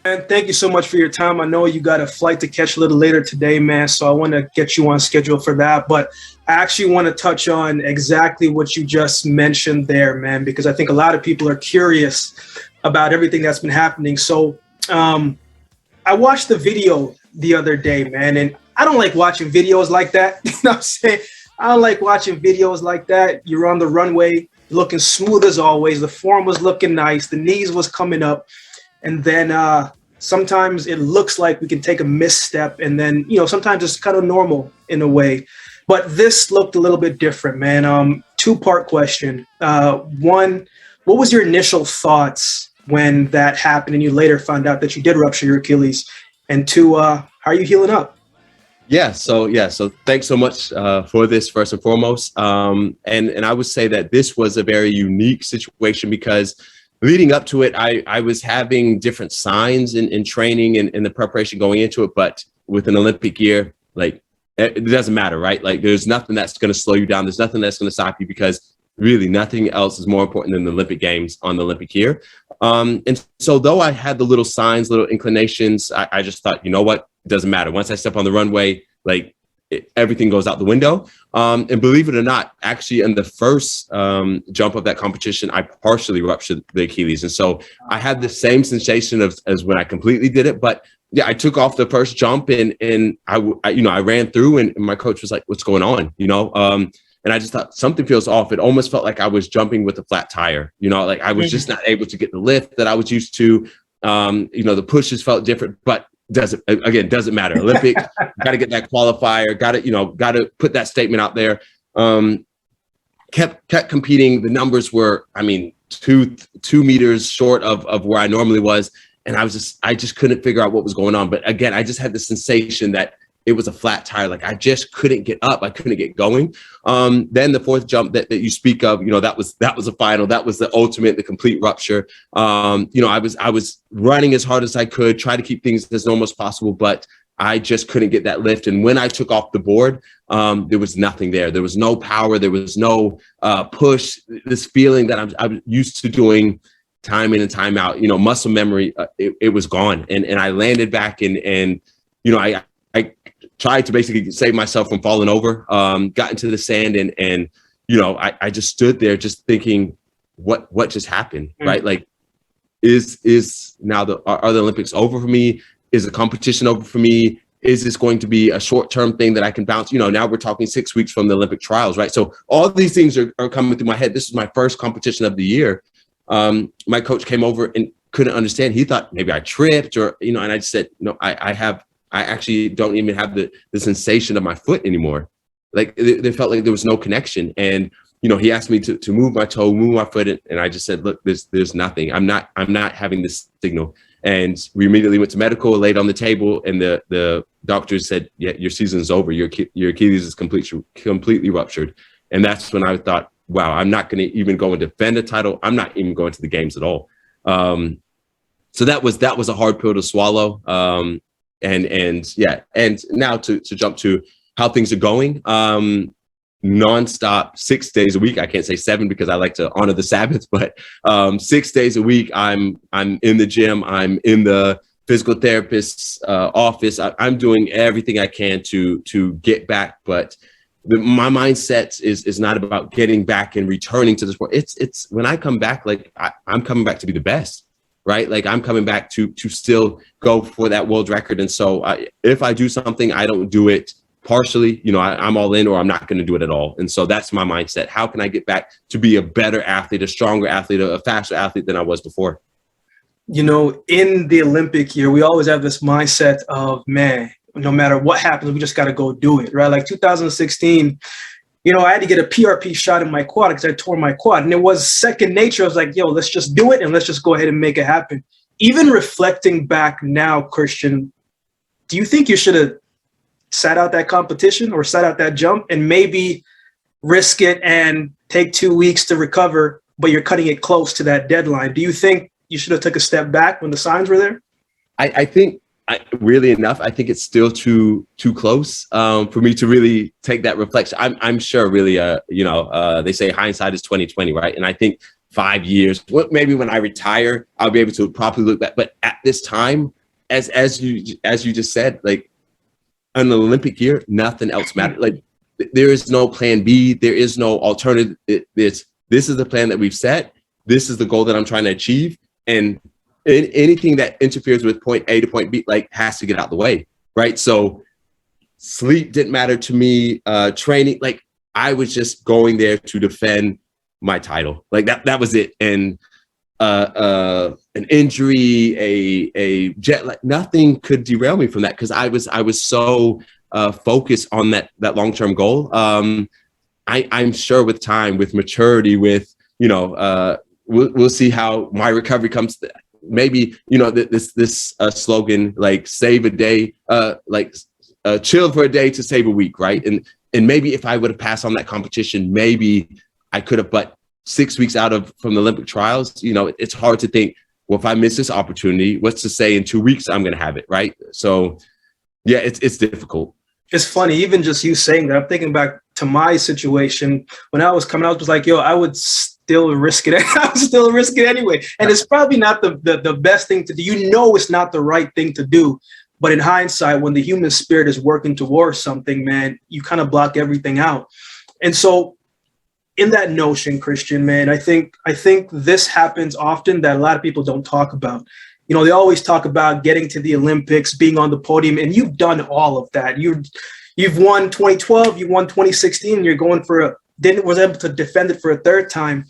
And thank you so much for your time. I know you got a flight to catch a little later today, man. So I want to get you on schedule for that. But I actually want to touch on exactly what you just mentioned there, man, because I think a lot of people are curious about everything that's been happening. So I watched the video the other day, man, and I don't like watching videos like that. You know what I'm saying? I don't like watching videos like that. You're on the runway, looking smooth as always. The form was looking nice. The knees was coming up. And then sometimes it looks like we can take a misstep, and then, sometimes it's kind of normal in a way. But this looked a little bit different, man. Two-part question. One, what was your initial thoughts when that happened and you later found out that you did rupture your Achilles? And two, how are you healing up? So thanks so much for this, first and foremost. And I would say that this was a very unique situation because leading up to it, I was having different signs in training and in the preparation going into it. But with an Olympic year, like, it doesn't matter, right? Like, there's nothing that's going to slow you down. There's nothing that's going to stop you, because really nothing else is more important than the Olympic Games on the Olympic year. And so though I had the little signs, little inclinations, I just thought, you know what, it doesn't matter. Once I step on the runway, like, everything goes out the window. And believe it or not, actually in the first jump of that competition, I partially ruptured the Achilles. And so I had the same sensation as when I completely did it. But yeah, I took off the first jump and I ran through, and my coach was like, "What's going on?" And I just thought something feels off. It almost felt like I was jumping with a flat tire, like I was just not able to get the lift that I was used to. The pushes felt different, but doesn't matter. Olympics, got to get that qualifier, got to put that statement out there. Kept competing. The numbers were, 2 meters short of where I normally was. And I just couldn't figure out what was going on. But again, I just had the sensation that it was a flat tire. Like, I just couldn't get up. I couldn't get going. Then the fourth jump that you speak of, that was a final. That was the ultimate, the complete rupture. I was running as hard as I could, try to keep things as normal as possible, but I just couldn't get that lift. And when I took off the board, there was nothing there. There was no power. There was no push. This feeling that I'm used to doing time in and time out, muscle memory, it was gone. And I landed back and I tried to basically save myself from falling over, got into the sand and I just stood there just thinking, what just happened, right? Like, is now are the Olympics over for me? Is the competition over for me? Is this going to be a short-term thing that I can bounce? Now we're talking 6 weeks from the Olympic trials, right? So all these things are coming through my head. This is my first competition of the year. My coach came over and couldn't understand. He thought maybe I tripped or, and I just said, no, I actually don't even have the sensation of my foot anymore. Like, they felt like there was no connection. And, he asked me to move my toe, move my foot. And I just said, look, there's nothing. I'm not having this signal. And we immediately went to medical, laid on the table, and the doctor said, yeah, your season's over. Your Achilles is completely ruptured. And that's when I thought, wow, I'm not going to even go and defend a title. I'm not even going to the games at all. So that was a hard pill to swallow. And now to jump to how things are going, nonstop, 6 days a week. I can't say 7 because I like to honor the Sabbath, but 6 days a week, I'm in the gym. I'm in the physical therapist's office. I'm doing everything I can to get back. But my mindset is not about getting back and returning to the sport. It's when I come back, like I'm coming back to be the best. Right? Like, I'm coming back to still go for that world record. And so if I do something, I don't do it partially, I'm all in, or I'm not going to do it at all. And so that's my mindset. How can I get back to be a better athlete, a stronger athlete, a faster athlete than I was before? In the Olympic year, we always have this mindset of, man, no matter what happens, we just got to go do it, right? Like 2016, I had to get a PRP shot in my quad because I tore my quad. And it was second nature. I was like, yo, let's just do it and let's just go ahead and make it happen. Even reflecting back now, Christian, do you think you should have sat out that competition or sat out that jump and maybe risk it and take 2 weeks to recover, but you're cutting it close to that deadline? Do you think you should have took a step back when the signs were there? I think really enough, I think it's still too close for me to really take that reflection. I'm sure really, they say hindsight is 20/20, right? And I think 5 years. Maybe when I retire, I'll be able to properly look back. But at this time, as you just said, like an Olympic year, nothing else matters. Like there is no plan B. There is no alternative. This is the plan that we've set. This is the goal that I'm trying to achieve. And anything that interferes with point A to point B, like, has to get out of the way, right? So sleep didn't matter to me. Training, like, I was just going there to defend my title. Like that was it. And an injury, a jet lag, nothing could derail me from that, because I was so focused on that long-term goal. I'm sure with time, with maturity, with, we'll see how my recovery comes. Maybe, this slogan, like, save a day, chill for a day to save a week, right? And maybe if I would have passed on that competition, maybe I could have. But 6 weeks from the Olympic trials, it's hard to think, well, if I miss this opportunity, what's to say in 2 weeks I'm going to have it, right? So, yeah, it's difficult. It's funny, even just you saying that, I'm thinking back to my situation when I was coming out. I was like, yo, I would still risk it. I would still risk it anyway. And it's probably not the best thing to do. It's not the right thing to do. But in hindsight, when the human spirit is working towards something, man, you kind of block everything out. And so in that notion, Christian, man, I think this happens often that a lot of people don't talk about. They always talk about getting to the Olympics, being on the podium, and you've done all of that. You've won 2012, you won 2016, you're going was able to defend it for a third time,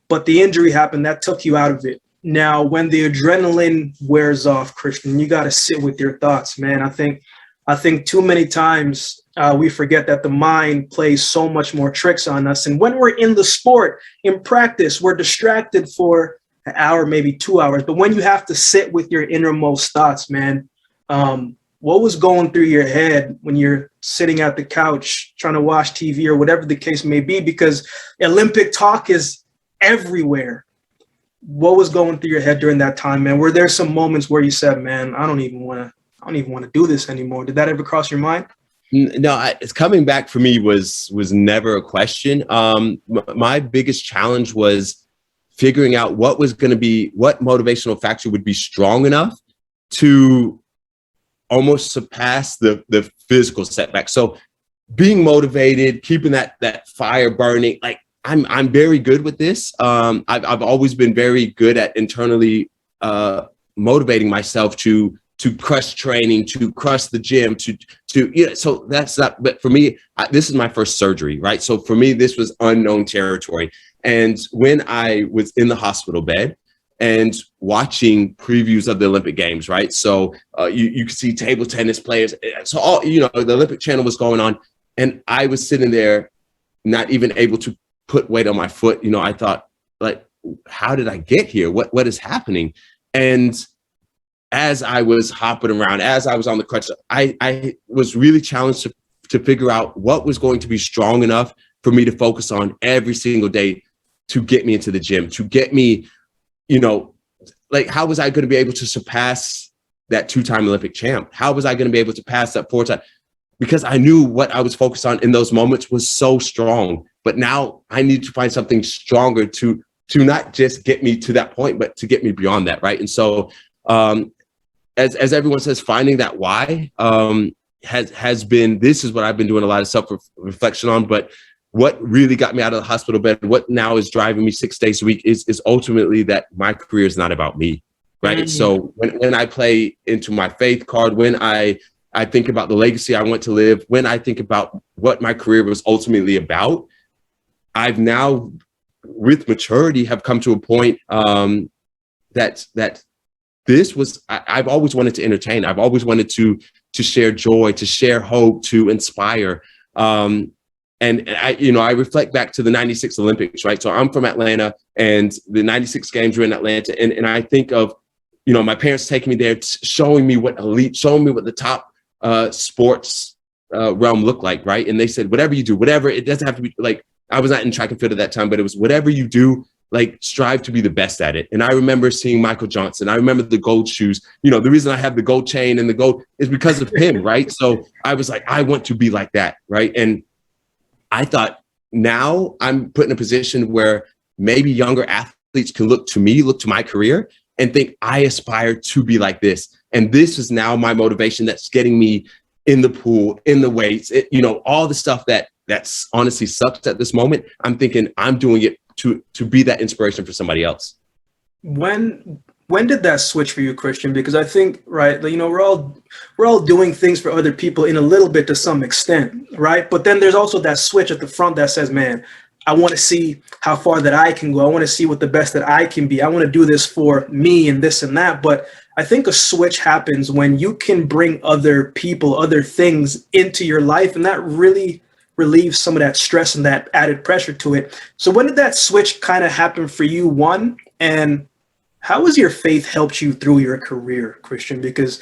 but the injury happened that took you out of it. Now, when the adrenaline wears off, Christian, you got to sit with your thoughts, man. I think too many times we forget that the mind plays so much more tricks on us. And when we're in the sport, in practice, we're distracted for an hour, maybe 2 hours. But when you have to sit with your innermost thoughts, man, what was going through your head when you're sitting at the couch trying to watch TV or whatever the case may be? Because Olympic talk is everywhere. What was going through your head during that time, man? Were there some moments where you said, man, I don't even want to do this anymore? Did that ever cross your mind? No, it's coming back for me was never a question. My biggest challenge was figuring out what motivational factor would be strong enough to almost surpass the physical setback. So being motivated, keeping that fire burning, like, I'm very good with this. I've always been very good at internally motivating myself to crush training, to crush the gym, so that's not, but for me, this is my first surgery, right? So for me, this was unknown territory. And when I was in the hospital bed and watching previews of the Olympic Games, right? So you could see table tennis players. So all, the Olympic channel was going on, and I was sitting there not even able to put weight on my foot. I thought, like, how did I get here? What is happening? And as I was hopping around, as I was on the crutch, I was really challenged to figure out what was going to be strong enough for me to focus on every single day to get me into the gym, to get me, like, how was I going to be able to surpass that 2-time Olympic champ? How was I going to be able to pass that 4-time? Because I knew what I was focused on in those moments was so strong. But now I need to find something stronger to not just get me to that point, but to get me beyond that, right? And so, as everyone says, finding that why has been, this is what I've been doing a lot of self-reflection on. But what really got me out of the hospital bed, what now is driving me 6 days a week is ultimately that my career is not about me, right? Mm-hmm. So when I play into my faith card, when I think about the legacy I want to live, when I think about what my career was ultimately about, I've now, with maturity, have come to a point that this was, I've always wanted to entertain. I've always wanted to share joy, to share hope, to inspire. And I reflect back to the 96 Olympics, right? So I'm from Atlanta, and the 96 games were in Atlanta. And I think of, my parents taking me there, showing me what the top sports realm looked like, right? And they said, whatever you do, whatever, it doesn't have to be like, I was not in track and field at that time, but it was whatever you do, like, strive to be the best at it. And I remember seeing Michael Johnson. I remember the gold shoes. The reason I have the gold chain and the gold is because of him, right? So I was like, I want to be like that, right? And I thought, now I'm put in a position where maybe younger athletes athletes can look to me, look to my career and think I aspire to be like this. And this is now my motivation that's getting me in the pool, in the weights, all the stuff that's honestly sucks at this moment. I'm thinking I'm doing it to be that inspiration for somebody else. When did that switch for you, Christian? Because I think, right, we're all doing things for other people in a little bit to some extent, right? But then there's also that switch at the front that says, man, I want to see how far that I can go. I want to see what the best that I can be. I want to do this for me and this and that. But I think a switch happens when you can bring other people, other things into your life, and that really relieves some of that stress and that added pressure to it. So when did that switch kind of happen for you, one? And how has your faith helped you through your career, Christian? Because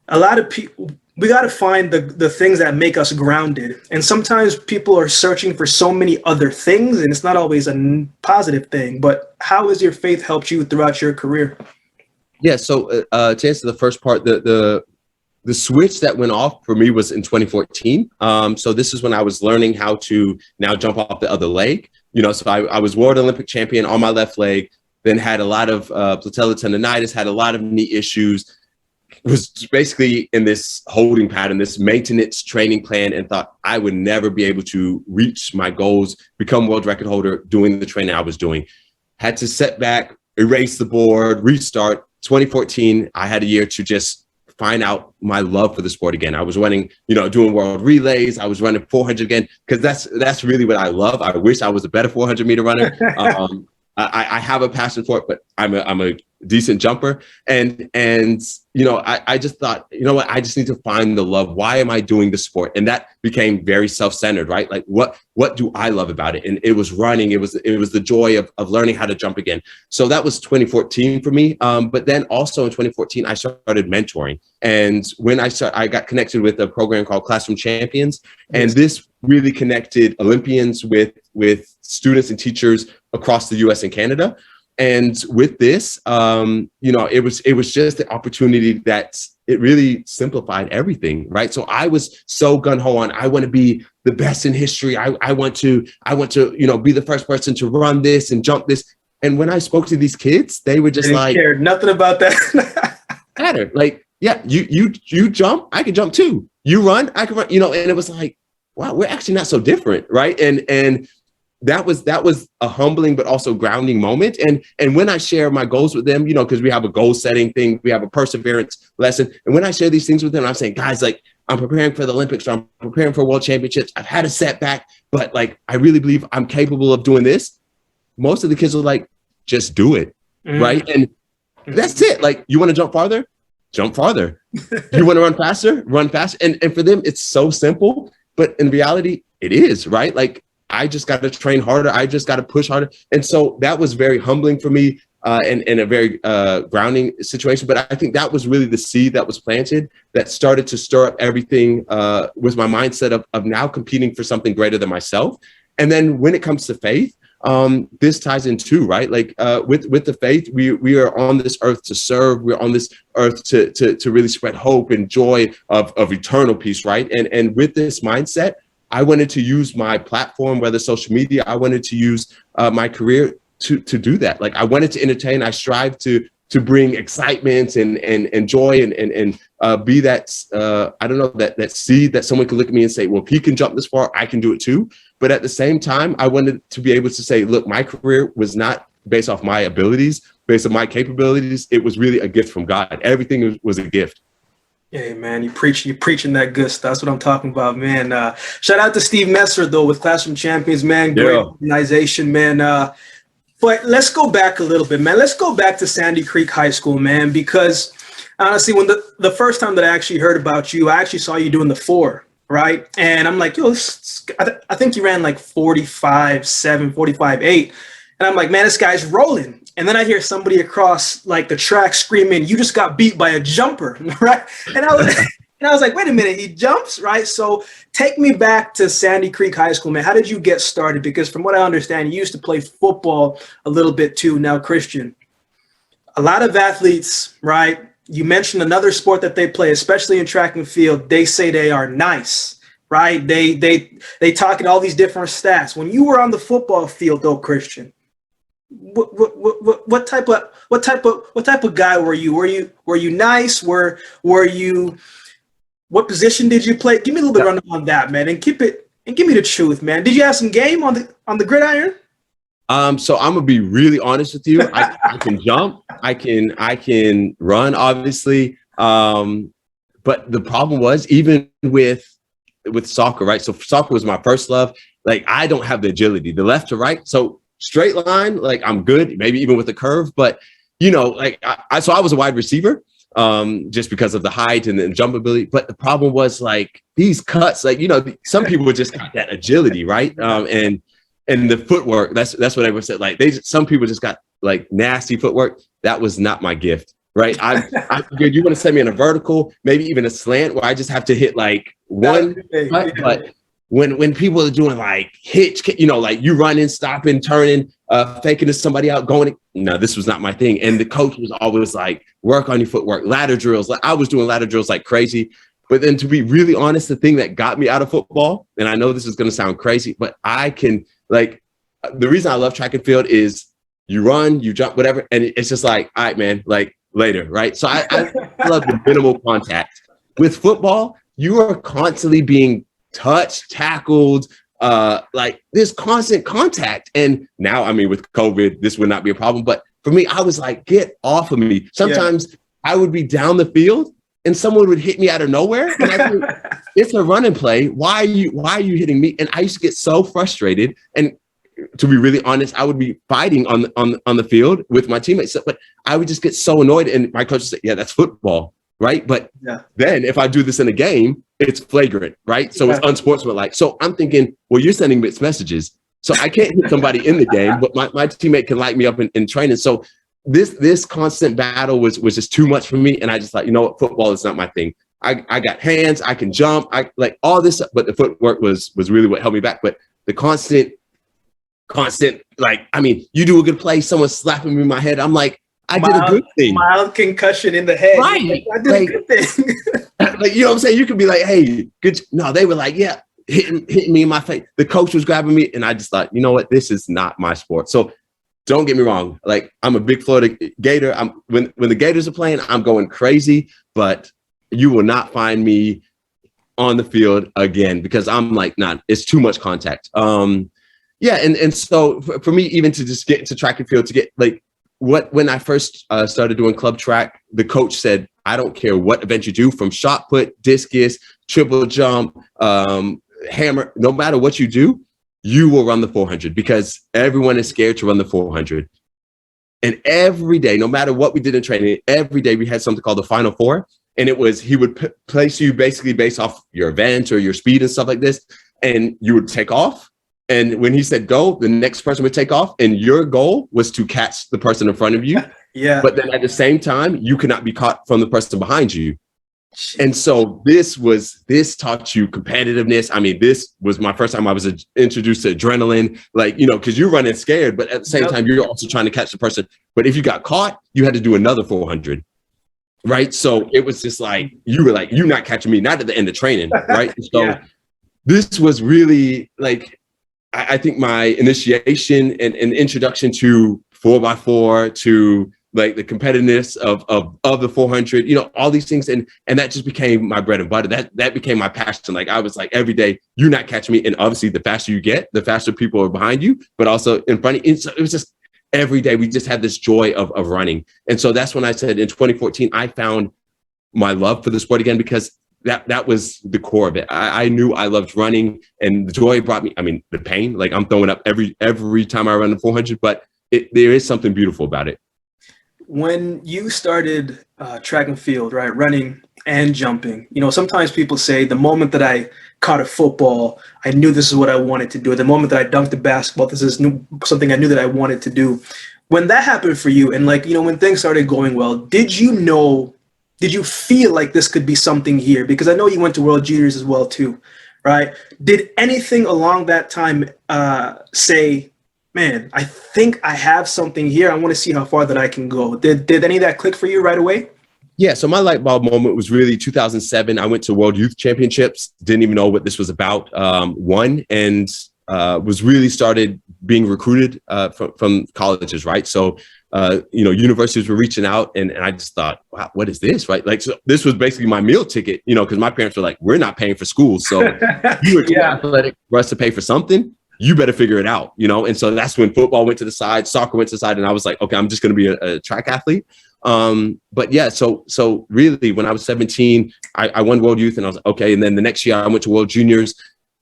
a lot of people, we got to find the things that make us grounded. And sometimes people are searching for so many other things, and it's not always a positive thing. But how has your faith helped you throughout your career? Yeah, so to answer the first part, the switch that went off for me was in 2014. So this is when I was learning how to now jump off the other leg. So I was World Olympic champion on my left leg, then had a lot of patellar tendonitis, had a lot of knee issues, was basically in this holding pattern, this maintenance training plan, and thought I would never be able to reach my goals, become world record holder doing the training I was doing. Had to set back, erase the board, restart. 2014, I had a year to just find out my love for the sport again. I was running, doing world relays. I was running 400 again, because that's really what I love. I wish I was a better 400 meter runner. I have a passion for it, but I'm a decent jumper. And I just thought, I just need to find the love. Why am I doing the sport? And that became very self-centered, right? Like what do I love about it? And it was running. It was the joy of learning how to jump again. So that was 2014 for me. But then also in 2014, I started mentoring. And when I got connected with a program called Classroom Champions, and this really connected Olympians with students and teachers across the US and Canada. And with this, it was just the opportunity that it really simplified everything, right? So I was so gung-ho on, I want to be the best in history. I want to, be the first person to run this and jump this. And when I spoke to these kids, they were just like, cared nothing about that. matter. Like, yeah, you jump, I can jump too. You run, I can run, and it was like, wow, we're actually not so different, right? And that was a humbling but also grounding moment. And when I share my goals with them, because we have a goal setting thing, we have a perseverance lesson. And when I share these things with them, I'm saying, guys, like, I'm preparing for the Olympics, or I'm preparing for world championships. I've had a setback, but like, I really believe I'm capable of doing this. Most of the kids are like, just do it, right? And that's it. Like, you want to jump farther? Jump farther. You want to run faster? Run faster. And for them, it's so simple, but in reality, it is, right? Like, I just got to train harder. I just got to push harder. And so that was very humbling for me and a very grounding situation. But I think that was really the seed that was planted that started to stir up everything with my mindset of now competing for something greater than myself. And then when it comes to faith, this ties in too, right? Like with the faith, we are on this earth to serve. We're on this earth to really spread hope and joy of eternal peace, right? And with this mindset, I wanted to use my platform, whether social media, I wanted to use my career to do that. Like, I wanted to entertain. I strive to bring excitement and joy and be that, I don't know, that seed that someone could look at me and say, well, if he can jump this far, I can do it too. But at the same time, I wanted to be able to say, look, my career was not based off my abilities, based on my capabilities. It was really a gift from God. Everything was a gift. Hey, man, you preaching that good stuff. That's what I'm talking about, man. Shout out to Steve Messer, though, with Classroom Champions, man. Great organization, man. But let's go back a little bit, man. Let's go back to Sandy Creek High School, man, because honestly, when the first time that I actually heard about you, I actually saw you doing the 4, right? And I'm like, yo, I think you ran like 45.7, 45.8. And I'm like, man, this guy's rolling. And then I hear somebody across like the track screaming, you just got beat by a jumper, right? And I was like, wait a minute, he jumps, right? So take me back to Sandy Creek High School, man. How did you get started? Because from what I understand, you used to play football a little bit too. Now, Christian, a lot of athletes, right? You mentioned another sport that they play, especially in track and field. They say they are nice, right? They talk at all these different stats. When you were on the football field, though, Christian, what type of guy were you? Were you nice? Were you what position did you play? Give me a little bit of rundown on that, man, and give me the truth, man. Did you have some game on the gridiron? So I'm gonna be really honest with you. I can jump, I can run, obviously. But the problem was even with soccer, right? So soccer was my first love. Like I don't have the agility, the left to right. So straight line, like I'm good, maybe even with the curve. But like I was a wide receiver, just because of the height and the jump ability. But the problem was like these cuts, like some people just got that agility, right? And the footwork, that's what everyone said. Like some people just got like nasty footwork. That was not my gift, right? I figured you want to send me in a vertical, maybe even a slant where I just have to hit like one cut. But when people are doing like hitch, like you running, stopping, turning, faking to somebody out, going, no, this was not my thing. And the coach was always like, work on your footwork, ladder drills. Like I was doing ladder drills like crazy. But then to be really honest, the thing that got me out of football, and I know this is going to sound crazy, but I can, like, the reason I love track and field is you run, you jump, whatever. And it's just like, all right, man, like later, right? So I love the minimal contact. With football, you are constantly being touched, tackled, like there's constant contact. And now, I mean, with COVID, this would not be a problem. But for me, I was like, get off of me. Sometimes I would be down the field and someone would hit me out of nowhere. And I think it's a running play. Why are you hitting me? And I used to get so frustrated. And to be really honest, I would be fighting on the field with my teammates, but I would just get so annoyed. And my coach would say, yeah, that's football, right? But then if I do this in a game, it's flagrant, right? So it's unsportsmanlike. So I'm thinking, well, you're sending mixed messages. So I can't hit somebody in the game, but my teammate can light me up in training. So this constant battle was just too much for me. And I just thought, what, football is not my thing. I got hands, I can jump, I like all this, but the footwork was really what held me back. But the constant, like, I mean, you do a good play, someone's slapping me in my head. I'm like, I did a good thing. Mild concussion in the head. Right. I did a good thing. Like, you know what I'm saying? You could be like, hey, good. No, they were like, yeah, hitting me in my face. The coach was grabbing me. And I just thought, you know what? This is not my sport. So don't get me wrong. Like, I'm a big Florida Gator. When the Gators are playing, I'm going crazy, but you will not find me on the field again because I'm like, it's too much contact. And so for me, even to just get into track and field, to get like when I first started doing club track, the coach said, I don't care what event you do, from shot put, discus, triple jump, hammer, no matter what you do, you will run the 400 because everyone is scared to run the 400. And every day, no matter what we did in training, every day we had something called the Final Four. And it was, he would place you basically based off your event or your speed and stuff like this. And you would take off. And when he said go, the next person would take off. And your goal was to catch the person in front of you. Yeah. But then at the same time, you could not be caught from the person behind you. And so this taught you competitiveness. I mean, this was my first time I was introduced to adrenaline, like, because you're running scared, but at the same time, you're also trying to catch the person. But if you got caught, you had to do another 400. Right. So it was just like, you were like, you're not catching me, not at the end of training. Right. So this was really like, I think my initiation and introduction to 4x4, to like the competitiveness of the 400, all these things. And that just became my bread and butter. That became my passion. Like I was like, every day, you're not catching me. And obviously the faster you get, the faster people are behind you, but also in front of you. And so it was just every day we just had this joy of running. And so that's when I said in 2014, I found my love for the sport again, because that was the core of it. I knew I loved running, and the joy brought me, I mean, the pain, like I'm throwing up every time I run the 400, but there is something beautiful about it. When you started track and field, right, running and jumping, sometimes people say the moment that I caught a football, I knew this is what I wanted to do. The moment that I dunked the basketball, this is something I knew that I wanted to do. When that happened for you, and like, when things started going well, did you feel like this could be something here? Because I know you went to World Juniors as well too, right? Did anything along that time say, man, I think I have something here. I want to see how far that I can go. Did any of that click for you right away? Yeah, so my light bulb moment was really 2007. I went to World Youth Championships, didn't even know what this was about, won, and was really started being recruited from colleges, right? So, universities were reaching out, and I just thought, wow, what is this, right? Like, so this was basically my meal ticket, because my parents were like, we're not paying for school, so you were too athletic for us to pay for something. You better figure it out, and so that's when football went to the side, soccer went to the side, and I was like, okay, I'm just going to be a track athlete. But yeah, so really, when I was 17, I won World Youth, and I was like, okay. And then the next year, I went to World Juniors,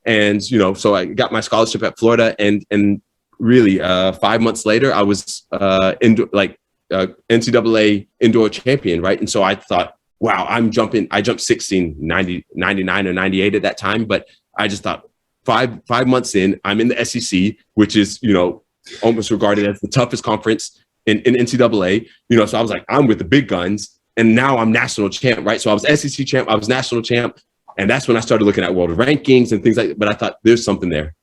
and so I got my scholarship at Florida, and really, 5 months later, I was NCAA indoor champion, right? And so I thought, wow, I jumped 16, 90, 99 or 98 at that time, but I just thought, 5 months in, I'm in the SEC, which is, almost regarded as the toughest conference in NCAA, so I was like, I'm with the big guns, and now I'm national champ, right? So I was SEC champ, I was national champ, and that's when I started looking at world rankings and things like that. But I thought there's something there.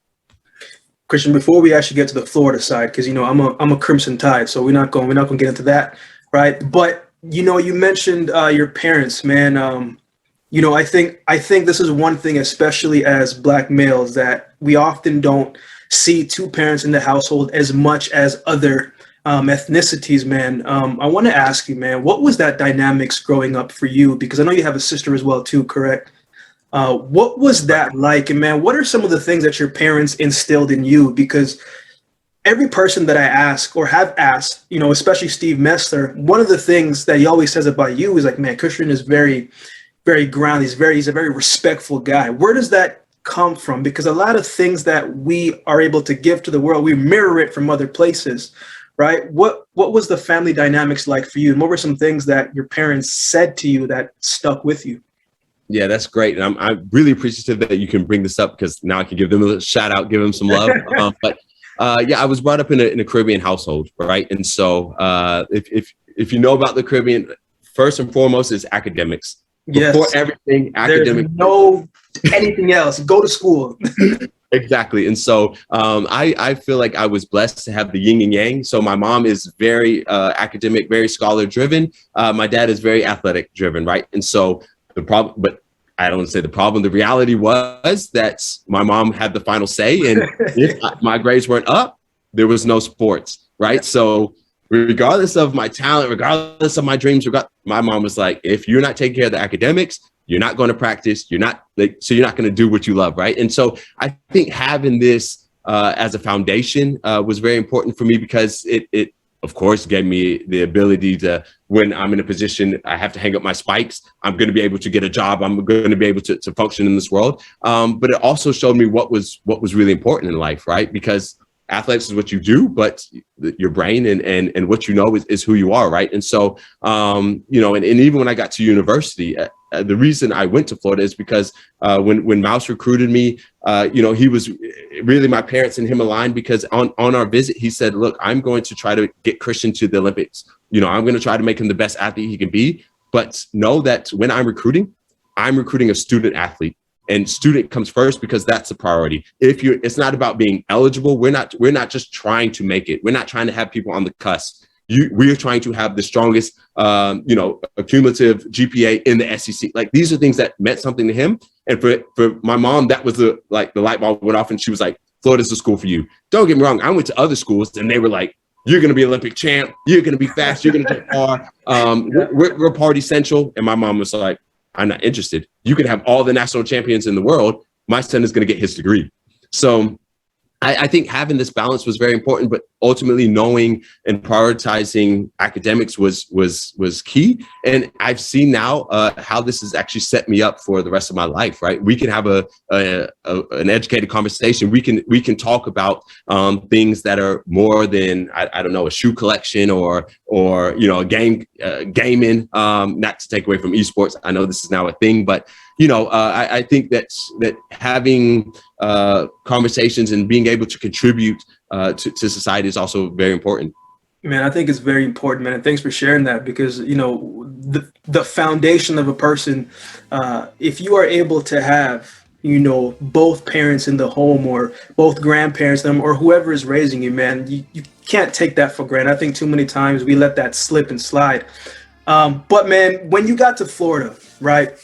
Christian, before we actually get to the Florida side, because I'm a Crimson Tide, so we're not going to get into that, right? But you mentioned your parents, man. I think this is one thing, especially as Black males, that we often don't see two parents in the household as much as other ethnicities, man. I want to ask you, man, what was that dynamics growing up for you? Because I know you have a sister as well, too, correct? What was that like? And man, what are some of the things that your parents instilled in you? Because every person that I ask or have asked, especially Steve Messler, one of the things that he always says about you is like, man, Christian is very, very grounded. He's a very respectful guy. Where does that come from? Because a lot of things that we are able to give to the world, we mirror it from other places, right? What was the family dynamics like for you? And what were some things that your parents said to you that stuck with you? Yeah, that's great. And I'm really appreciative that you can bring this up, because now I can give them a shout out, give them some love. Yeah, I was brought up in a Caribbean household, right? And so if you know about the Caribbean, first and foremost is academics. Yes. Before everything, academic. There's no anything else. Go to school. Exactly. And so I feel like I was blessed to have the yin and yang. So my mom is very academic, very scholar driven. My dad is very athletic driven, right? And so the problem, but I don't want to say the problem, the reality was that my mom had the final say. And if my grades weren't up, there was no sports, right? So regardless of my talent, regardless of my dreams, my mom was like, if you're not taking care of the academics, you're not going to practice. You're not going to do what you love, right? And so I think having this as a foundation was very important for me, because it of course gave me the ability to, when I'm in a position, I have to hang up my spikes, I'm going to be able to get a job. I'm going to be able to function in this world. But it also showed me what was really important in life, right? Because athletics is what you do, but your brain and what you know is who you are, right? And so, and even when I got to university, the reason I went to Florida is because when Mouse recruited me, he was really, my parents and him aligned, because on our visit, he said, look, I'm going to try to get Christian to the Olympics. I'm going to try to make him the best athlete he can be, but know that when I'm recruiting a student athlete. And student comes first, because that's a priority. It's not about being eligible. We're not just trying to make it. We're not trying to have people on the cusp. We are trying to have the strongest, accumulative GPA in the SEC. Like, these are things that meant something to him. And for my mom, that was the light bulb went off, and she was like, Florida's the school for you. Don't get me wrong. I went to other schools, and they were like, you're going to be Olympic champ. You're going to be fast. You're going to jump far. We're party central. And my mom was like, I'm not interested. You can have all the national champions in the world. My son is going to get his degree. So I think having this balance was very important, but ultimately knowing and prioritizing academics was key. And I've seen now how this has actually set me up for the rest of my life, right? We can have an educated conversation. We can talk about things that are more than, I don't know, a shoe collection or a gaming, not to take away from esports. I know this is now a thing, but I think that having conversations and being able to contribute to society is also very important. Man, I think it's very important, man. And thanks for sharing that, because, the foundation of a person, if you are able to have, both parents in the home or both grandparents, or whoever is raising you, man, you can't take that for granted. I think too many times we let that slip and slide. But man, when you got to Florida, right?